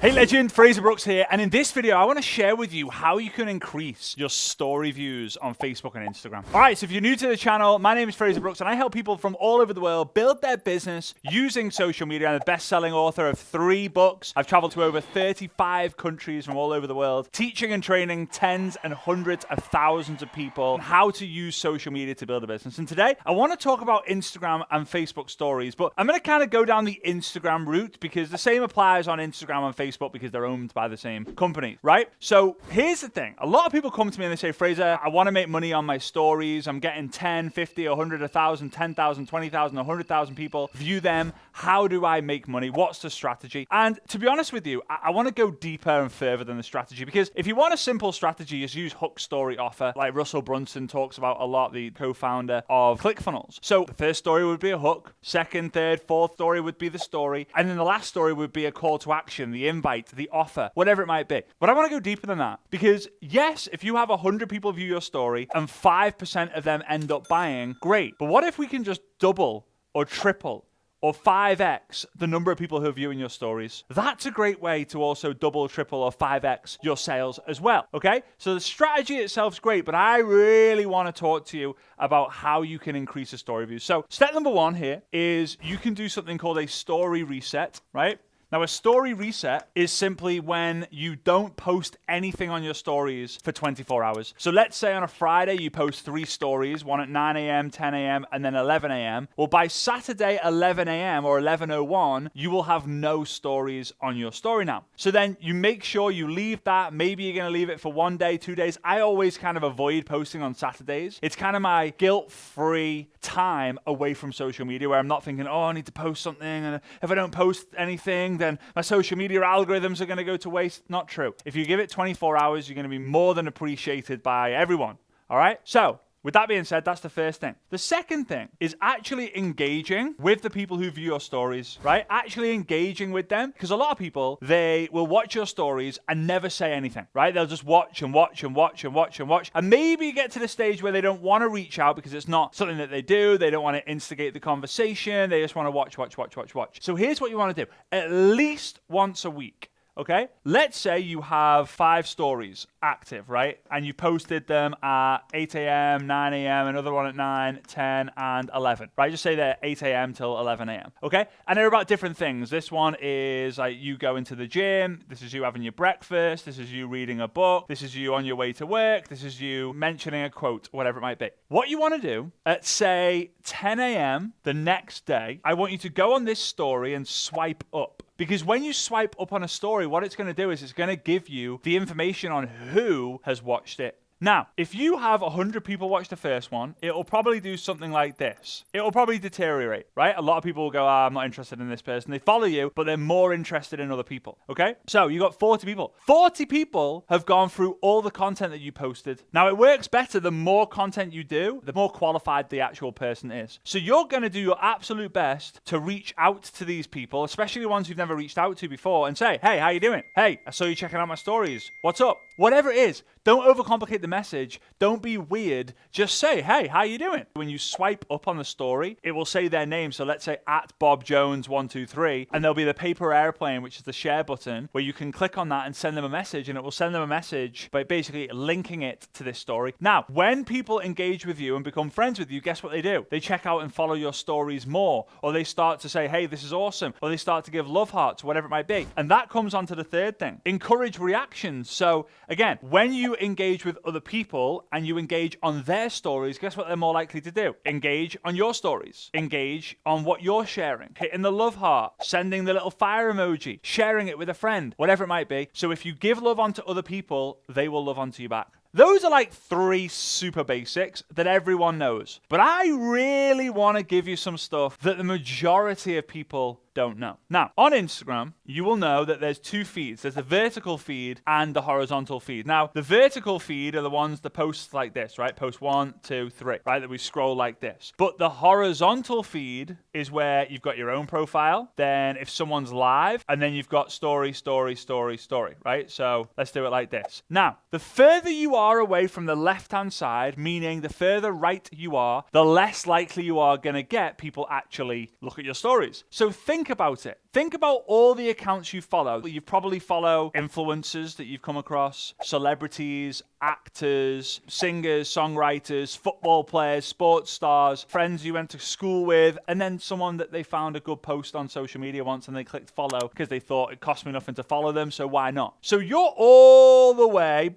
Hey legend, Fraser Brooks here, and in this video I want to share with you how you can increase your story views on Facebook and Instagram. Alright, so if you're new to the channel, my name is Fraser Brooks and I help people from all over the world build their business using social media. I'm the best-selling author of 3 books. I've traveled to over 35 countries from all over the world, teaching and training tens and hundreds of thousands of people on how to use social media to build a business. And today I want to talk about Instagram and Facebook stories, but I'm going to kind of go down the Instagram route because the same applies on Instagram and Facebook because they're owned by the same company, right? So here's the thing. A lot of people come to me and they say, Fraser, I want to make money on my stories. I'm getting 10, 50, 100, 1,000, 10,000, 20,000, 100,000 people view them. How do I make money? What's the strategy? And to be honest with you, I want to go deeper and further than the strategy, because if you want a simple strategy, just use hook story offer, like Russell Brunson talks about a lot, the co-founder of ClickFunnels. So the first story would be a hook, second, third, fourth story would be the story, and then the last story would be a call to action, the invite, the offer, whatever it might be. But I want to go deeper than that, because yes, if you have 100 people view your story and 5% of them end up buying, great. But what if we can just double or triple or 5x the number of people who are viewing your stories? That's a great way to also double, triple, or 5x your sales as well, okay? So the strategy itself is great, but I really want to talk to you about how you can increase the story views. So step number 1 here is you can do something called a story reset, right? Now, a story reset is simply when you don't post anything on your stories for 24 hours. So let's say on a Friday, you post 3 stories, one at 9 a.m., 10 a.m., and then 11 a.m. Well, by Saturday, 11 a.m. or 11:01, you will have no stories on your story now. So then you make sure you leave that. Maybe you're going to leave it for 1 day, 2 days. I always kind of avoid posting on Saturdays. It's kind of my guilt-free time away from social media where I'm not thinking, oh, I need to post something, and if I don't post anything, then my social media algorithms are going to go to waste. Not true. If you give it 24 hours, you're going to be more than appreciated by everyone. All right? So, with that being said, that's the first thing. The second thing is actually engaging with the people who view your stories, right? Actually engaging with them, because a lot of people, they will watch your stories and never say anything, right? They'll just watch and watch and watch and watch and watch, and maybe get to the stage where they don't want to reach out because it's not something that they do. They don't want to instigate the conversation. They just want to watch. So here's what you want to do. At least once a week. Okay, let's say you have 5 stories active, right? And you posted them at 8 a.m., 9 a.m., another one at 9, 10, and 11, right? Just say they're 8 a.m. till 11 a.m., okay? And they're about different things. This one is like you going to the gym. This is you having your breakfast. This is you reading a book. This is you on your way to work. This is you mentioning a quote, whatever it might be. What you want to do at, say, 10 a.m. the next day, I want you to go on this story and swipe up. Because when you swipe up on a story, what it's going to do is it's going to give you the information on who has watched it. Now, if you have 100 people watch the first one, it'll probably do something like this. It'll probably deteriorate, right? A lot of people will go, I'm not interested in this person. They follow you, but they're more interested in other people, okay? So you got 40 people. 40 people have gone through all the content that you posted. Now, it works better the more content you do, the more qualified the actual person is. So you're going to do your absolute best to reach out to these people, especially the ones you've never reached out to before, and say, hey, how you doing? Hey, I saw you checking out my stories. What's up? Whatever it is, don't overcomplicate the message. Don't be weird. Just say, hey, how you doing? When you swipe up on the story, it will say their name. So let's say at Bob Jones 123, and there'll be the paper airplane, which is the share button, where you can click on that and send them a message, and it will send them a message by basically linking it to this story. Now, when people engage with you and become friends with you, guess what they do? They check out and follow your stories more, or they start to say, hey, this is awesome, or they start to give love hearts, whatever it might be. And that comes on to the third thing. Encourage reactions. So again, when you engage with other people and you engage on their stories, guess what they're more likely to do? Engage on your stories. Engage on what you're sharing. Hitting the love heart, sending the little fire emoji, sharing it with a friend, whatever it might be. So if you give love onto other people, they will love onto you back. Those are like 3 super basics that everyone knows. But I really want to give you some stuff that the majority of people don't know. Now, on Instagram, you will know that there's 2 feeds. There's the vertical feed and the horizontal feed. Now, the vertical feed are the ones that post like this, right? Post 1, 2, 3, right? That we scroll like this. But the horizontal feed is where you've got your own profile. Then if someone's live, and then you've got story, right? So let's do it like this. Now, the further you are away from the left-hand side, meaning the further right you are, the less likely you are going to get people actually look at your stories. So think about it. Think about all the accounts you follow. You probably follow influencers that you've come across, celebrities, actors, singers, songwriters, football players, sports stars, friends you went to school with, and then someone that they found a good post on social media once and they clicked follow because they thought it cost me nothing to follow them, so why not? So you're all the way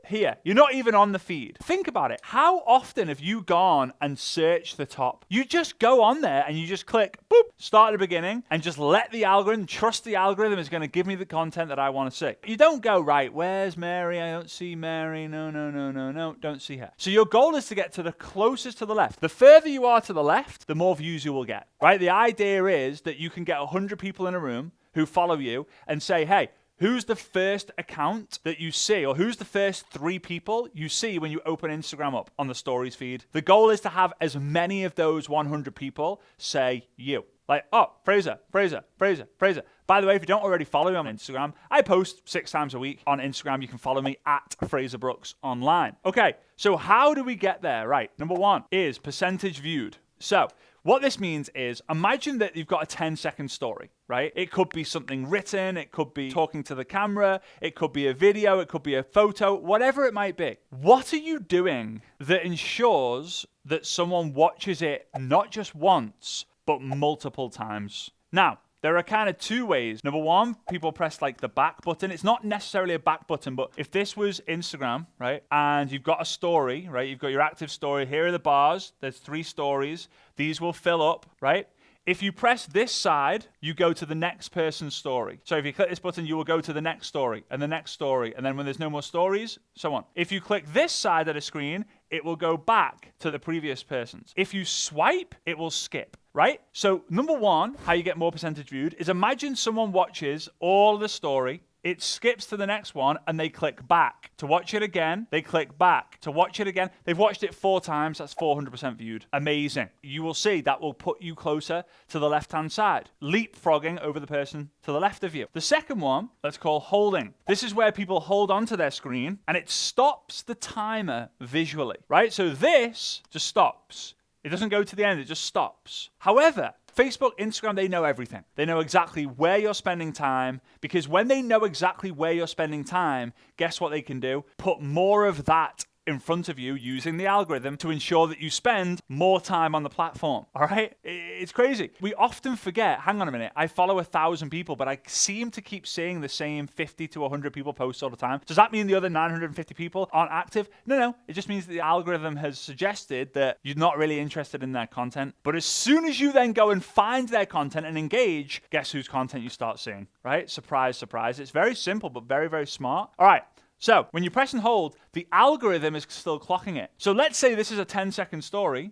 here. You're not even on the feed. Think about it. How often have you gone and searched the top? You just go on there and you just click, boop, start at the beginning, and just let the algorithm, trust the algorithm is going to give me the content that I want to see. You don't go, right, where's Mary? I don't see Mary. No, don't see her. So your goal is to get to the closest to the left. The further you are to the left, the more views you will get, right? The idea is that you can get 100 people in a room who follow you and say, hey, who's the first account that you see, or who's the first 3 people you see when you open Instagram up on the stories feed? The goal is to have as many of those 100 people say you. Like, oh, Fraser. By the way, if you don't already follow me on Instagram, I post 6 times a week on Instagram. You can follow me at Fraser Brooks Online. Okay, so how do we get there? Right, number 1 is percentage viewed. So what this means is, imagine that you've got a 10-second story, right? It could be something written, it could be talking to the camera, it could be a video, it could be a photo, whatever it might be. What are you doing that ensures that someone watches it not just once, but multiple times? Now, there are kind of 2 ways. Number 1, people press like the back button. It's not necessarily a back button, but if this was Instagram, right, and you've got a story, right, you've got your active story, here are the bars, there's 3 stories, these will fill up, right? If you press this side, you go to the next person's story. So if you click this button, you will go to the next story, and the next story, and then when there's no more stories, so on. If you click this side of the screen, it will go back to the previous person's. If you swipe, it will skip, right? So number 1, how you get more percentage viewed, is imagine someone watches all the story, it skips to the next one, and they click back to watch it again. They click back to watch it again. They've watched it 4 times. That's 400% viewed. Amazing. You will see that will put you closer to the left-hand side, leapfrogging over the person to the left of you. The second one, let's call holding. This is where people hold onto their screen, and it stops the timer visually, right? So this just stops. It doesn't go to the end. It just stops. However, Facebook, Instagram, they know everything. They know exactly where you're spending time, because when they know exactly where you're spending time, guess what they can do? Put more of that in front of you using the algorithm to ensure that you spend more time on the platform. All right? It's crazy. We often forget, hang on a minute, I follow 1,000 people, but I seem to keep seeing the same 50 to 100 people post all the time. Does that mean the other 950 people aren't active? No. It just means that the algorithm has suggested that you're not really interested in their content. But as soon as you then go and find their content and engage, guess whose content you start seeing, right? Surprise, surprise. It's very simple, but very, very smart. All right. So when you press and hold, the algorithm is still clocking it. So let's say this is a 10-second story,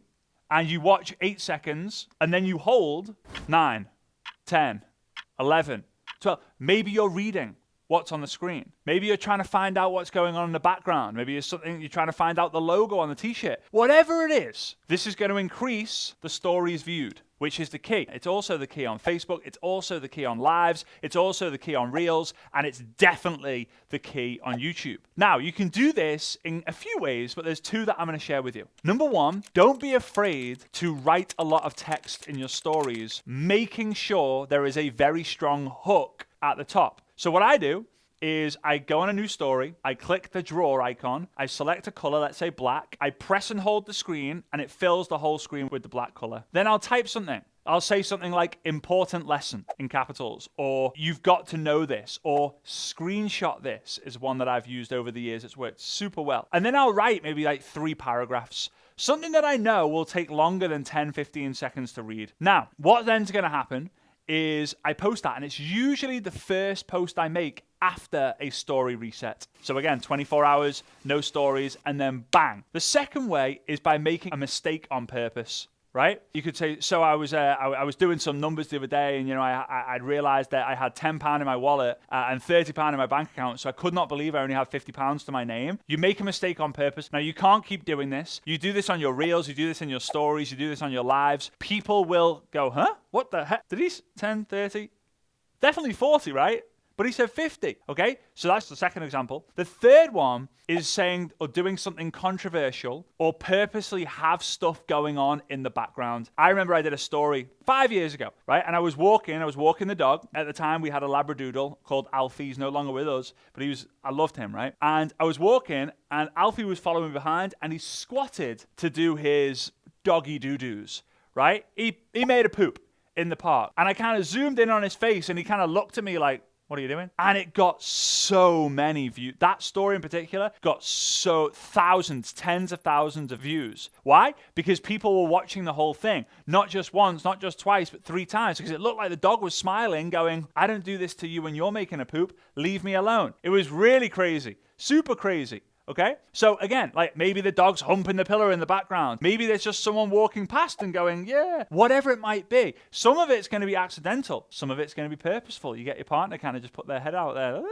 and you watch 8 seconds, and then you hold 9, 10, 11, 12. Maybe you're reading what's on the screen. Maybe you're trying to find out what's going on in the background. Maybe it's something you're trying to find out the logo on the t-shirt. Whatever it is, this is going to increase the stories viewed, which is the key. It's also the key on Facebook. It's also the key on Lives. It's also the key on Reels. And it's definitely the key on YouTube. Now, you can do this in a few ways, but there's 2 that I'm going to share with you. Number 1, don't be afraid to write a lot of text in your stories, making sure there is a very strong hook at the top. So what I do is I go on a new story, I click the draw icon, I select a color, let's say black, I press and hold the screen, and it fills the whole screen with the black color. Then I'll type something. I'll say something like important lesson in capitals, or you've got to know this, or screenshot this is one that I've used over the years. It's worked super well. And then I'll write maybe like 3 paragraphs. Something that I know will take longer than 10, 15 seconds to read. Now, what then's going to happen is I post that, and it's usually the first post I make after a story reset. So again, 24 hours, no stories, and then bang. The second way is by making a mistake on purpose. Right? You could say, so I was doing some numbers the other day, and I'd realized that I had £10 in my wallet and £30 in my bank account, so I could not believe I only had £50 to my name. You make a mistake on purpose. Now, you can't keep doing this. You do this on your Reels, you do this in your stories, you do this on your lives. People will go, huh? What the heck? Did he 10, 30? Definitely 40, right? but he said 50. Okay, so that's the second example. The third one is saying or doing something controversial or purposely have stuff going on in the background. I remember I did a story 5 years ago, right? And I was walking the dog. At the time, we had a Labradoodle called Alfie. He's no longer with us, but I loved him, right? And I was walking, and Alfie was following me behind, and he squatted to do his doggy doo-doos, right? He made a poop in the park. And I kind of zoomed in on his face, and he kind of looked at me like, what are you doing? And it got so many views. That story in particular got thousands, tens of thousands of views. Why? Because people were watching the whole thing. Not just once, not just twice, but 3 times. Because it looked like the dog was smiling, going, I don't do this to you when you're making a poop. Leave me alone. It was really crazy. Super crazy. Okay? So again, like maybe the dog's humping the pillow in the background. Maybe there's just someone walking past and going, yeah, whatever it might be. Some of it's going to be accidental. Some of it's going to be purposeful. You get your partner kind of just put their head out there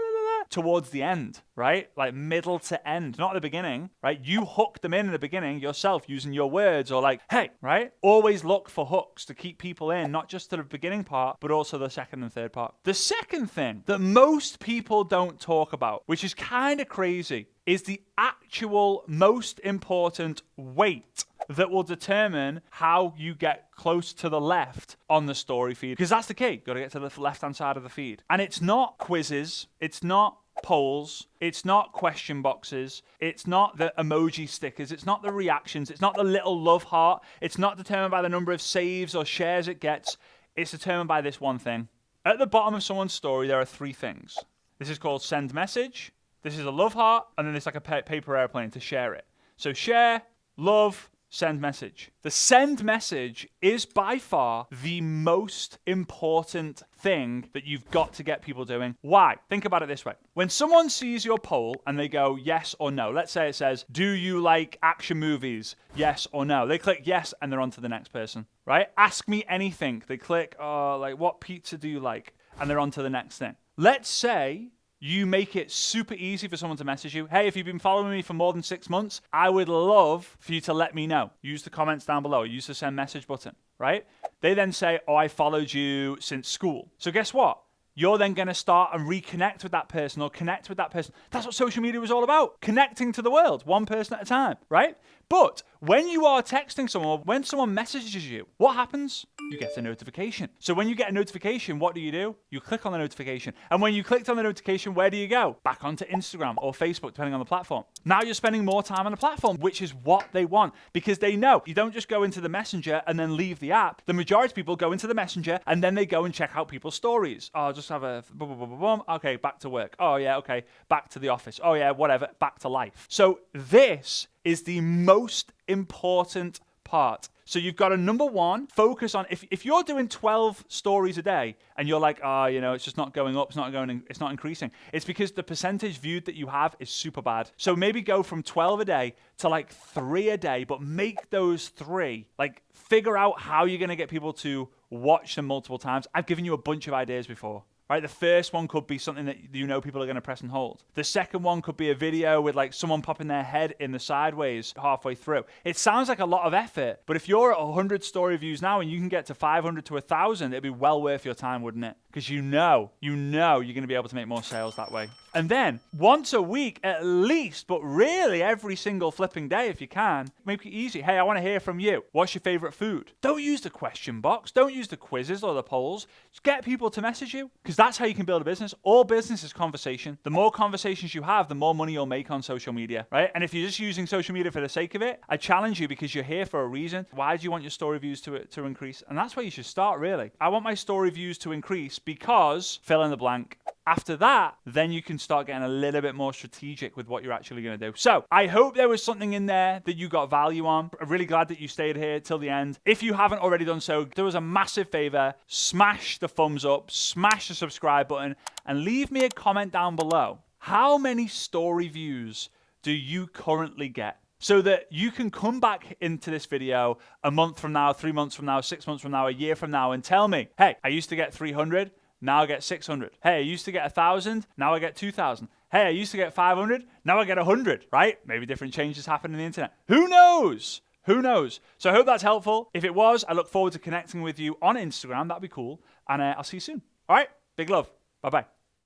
towards the end, right? Like middle to end, not at the beginning, right? You hook them in the beginning yourself using your words or like, hey, right? Always look for hooks to keep people in, not just to the beginning part, but also the second and third part. The second thing that most people don't talk about, which is kind of crazy, is the actual most important weight that will determine how you get close to the left on the story feed. Because that's the key. Got to get to the left-hand side of the feed. And it's not quizzes. It's not polls. It's not question boxes. It's not the emoji stickers. It's not the reactions. It's not the little love heart. It's not determined by the number of saves or shares it gets. It's determined by this one thing. At the bottom of someone's story, there are 3 things. This is called send message. This is a love heart. And then there's like a paper airplane to share it. So share, love, send message. The send message is by far the most important thing that you've got to get people doing. Why? Think about it this way. When someone sees your poll and they go yes or no, let's say it says, do you like action movies? Yes or no. They click yes and they're on to the next person, right? Ask me anything. They click, like what pizza do you like? And they're on to the next thing. Let's say you make it super easy for someone to message you. Hey, if you've been following me for more than 6 months, I would love for you to let me know. Use the comments down below. Use the send message button, right? They then say, oh, I followed you since school. So guess what? You're then going to start and reconnect with that person or connect with that person. That's what social media is all about. Connecting to the world, one person at a time, right? But when you are texting someone, when someone messages you, what happens? You get a notification. So when you get a notification, what do? You click on the notification. And when you clicked on the notification, where do you go? Back onto Instagram or Facebook, depending on the platform. Now you're spending more time on the platform, which is what they want because they know you don't just go into the messenger and then leave the app. The majority of people go into the messenger and then they go and check out people's stories. Oh, just have a boom, boom, boom, boom, boom. Okay, back to work. Oh yeah, okay, back to the office. Oh yeah, whatever, back to life. So this is the most important part. So you've got to, number one, focus on, if you're doing 12 stories a day and you're like, it's just not going up, it's not increasing. It's because the percentage viewed that you have is super bad. So maybe go from 12 a day to like 3 a day, but make those 3, like figure out how you're going to get people to watch them multiple times. I've given you a bunch of ideas before. Right, the first one could be something that people are going to press and hold. The second one could be a video with like someone popping their head in the sideways halfway through. It sounds like a lot of effort, but if you're at 100 story views now and you can get to 500 to 1,000, it'd be well worth your time, wouldn't it? Because you know you're going to be able to make more sales that way. And then once a week at least, but really every single flipping day if you can, make it easy. Hey, I want to hear from you. What's your favorite food? Don't use the question box. Don't use the quizzes or the polls. Just get people to message you because that's how you can build a business. All business is conversation. The more conversations you have, the more money you'll make on social media, right? And if you're just using social media for the sake of it, I challenge you because you're here for a reason. Why do you want your story views to increase? And that's where you should start, really. I want my story views to increase because fill in the blank. After that, then you can start getting a little bit more strategic with what you're actually going to do. So I hope there was something in there that you got value on. I'm really glad that you stayed here till the end. If you haven't already done so, do us a massive favor. Smash the thumbs up, smash the subscribe button, and leave me a comment down below. How many story views do you currently get? So that you can come back into this video a month from now, 3 months from now, 6 months from now, a year from now, and tell me, hey, I used to get 300. Now I get 600. Hey, I used to get 1,000. Now I get 2,000. Hey, I used to get 500. Now I get 100, right? Maybe different changes happen in the internet. Who knows? Who knows? So I hope that's helpful. If it was, I look forward to connecting with you on Instagram. That'd be cool. And I'll see you soon. All right? Big love. Bye-bye.